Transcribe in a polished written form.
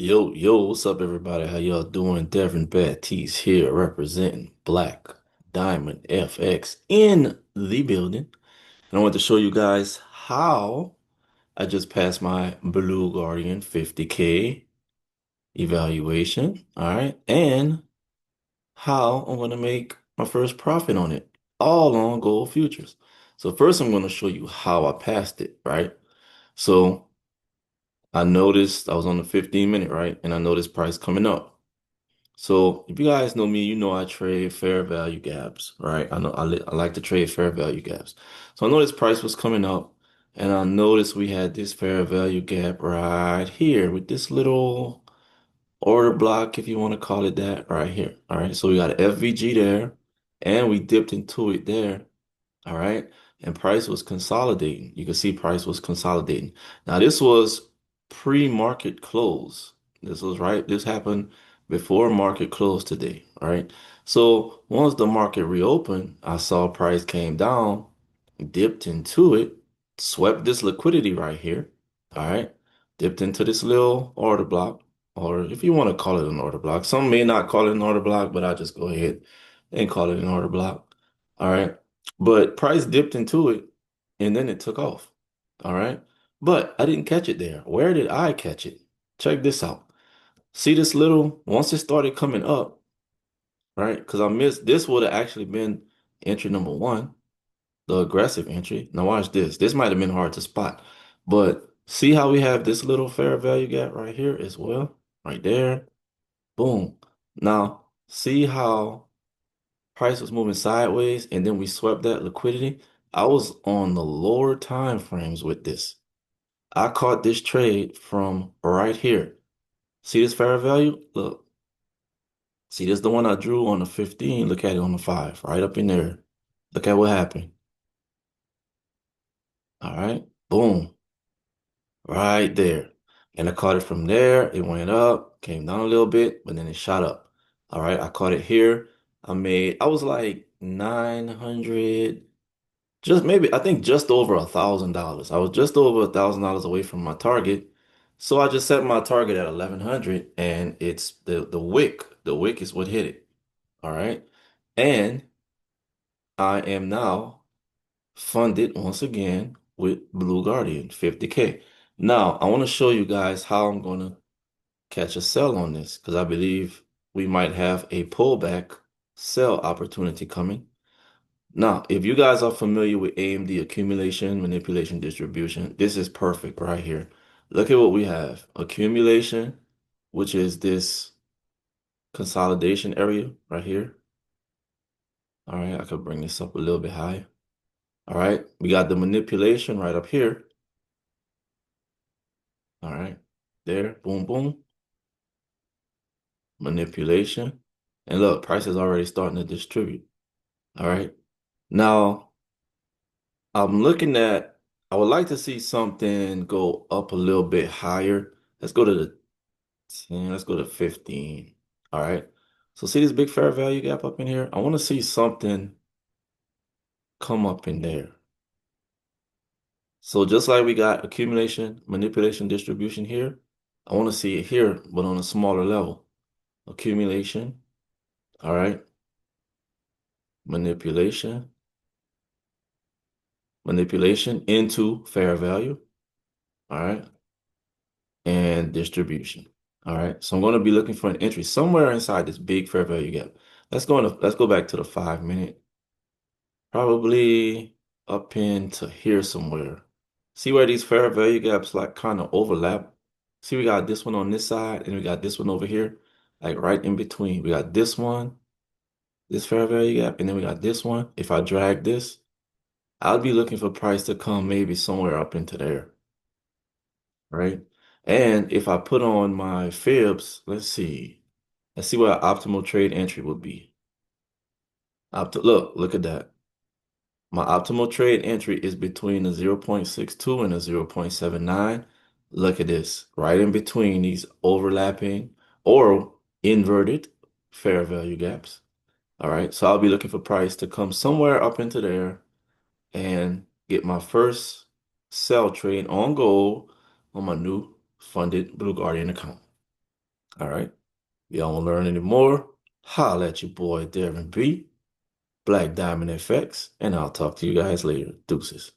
Yo, what's up, everybody? How y'all doing? Devin Baptiste here, representing Black Diamond FX in the building. And I want to show you guys how I just passed my Blue Guardian 50K evaluation. All right. And how I'm going to make my first profit on it, all on gold futures. So first, I'm going to show you how I passed it, right? So I noticed I was on the 15-minute, right? And I noticed price coming up. So if you guys know me, you know I trade fair value gaps, right? I know I like to trade fair value gaps. So I noticed price was coming up, and I noticed we had this fair value gap right here with this little order block, if you want to call it that, right here. All right. So we got an FVG there, and we dipped into it there. All right. And price was consolidating. You can see price was consolidating. Now, this was pre-market close. This was right. This happened before market close today. All right. So once the market reopened, I saw price came down, dipped into it, swept this liquidity right here. All right. Dipped into this little order block, or if you want to call it an order block. Some may not call it an order block, but I just go ahead and call it an order block. All right. But price dipped into it and then it took off. All right. But I didn't catch it there. Where did I catch it? Check this out. See this little, once it started coming up, right? Because I missed, this would have actually been entry number one, the aggressive entry. Now watch this. This might have been hard to spot, but see how we have this little fair value gap right here as well? Right there. Boom. Now, see how price was moving sideways and then we swept that liquidity. I was on the lower time frames with this. I caught this trade from right here. See this fair value? Look, see this the one I drew on the 15. Look at it on the 5, right up in there. Look at what happened. All right, boom, right there. And I caught it from there. It went up, came down a little bit, but then it shot up. All right, I caught it here. I was like 900. Just maybe, I think just over $1,000. I was just over $1,000 away from my target. So I just set my target at 1100 and it's the wick. The wick is what hit it. All right. And I am now funded once again with Blue Guardian 50K. Now, I want to show you guys how I'm going to catch a sell on this because I believe we might have a pullback sell opportunity coming. Now, if you guys are familiar with AMD accumulation, manipulation, distribution, this is perfect right here. Look at what we have. Accumulation, which is this consolidation area right here. All right, I could bring this up a little bit higher. All right, we got the manipulation right up here. All right, there, boom, boom, manipulation. And look, price is already starting to distribute. All right, now I'm looking at, I would like to see something go up a little bit higher. Let's go to the 10, let's go to 15. All right. So see this big fair value gap up in here? I want to see something come up in there. So just like we got accumulation, manipulation, distribution here, I want to see it here, but on a smaller level. Accumulation, all right. Manipulation, manipulation into fair value, all right. And distribution. All right. So I'm going to be looking for an entry somewhere inside this big fair value gap. Let's go back to the 5 minute. Probably up into here somewhere. See where these fair value gaps like kind of overlap? See, we got this one on this side and we got this one over here, like right in between. We got this one, this fair value gap, and then we got this one. If I drag this, I'll be looking for price to come maybe somewhere up into there, right? And if I put on my fibs, let's see. Let's see what our optimal trade entry would be. Look at that. My optimal trade entry is between a 0.62 and a 0.79. Look at this, right in between these overlapping or inverted fair value gaps. All right, so I'll be looking for price to come somewhere up into there and get my first sell trade on gold on my new funded Blue Guardian account. All right. Y'all want to learn any more? Holla at your boy Darren B, Black Diamond FX, and I'll talk to you guys later. Deuces.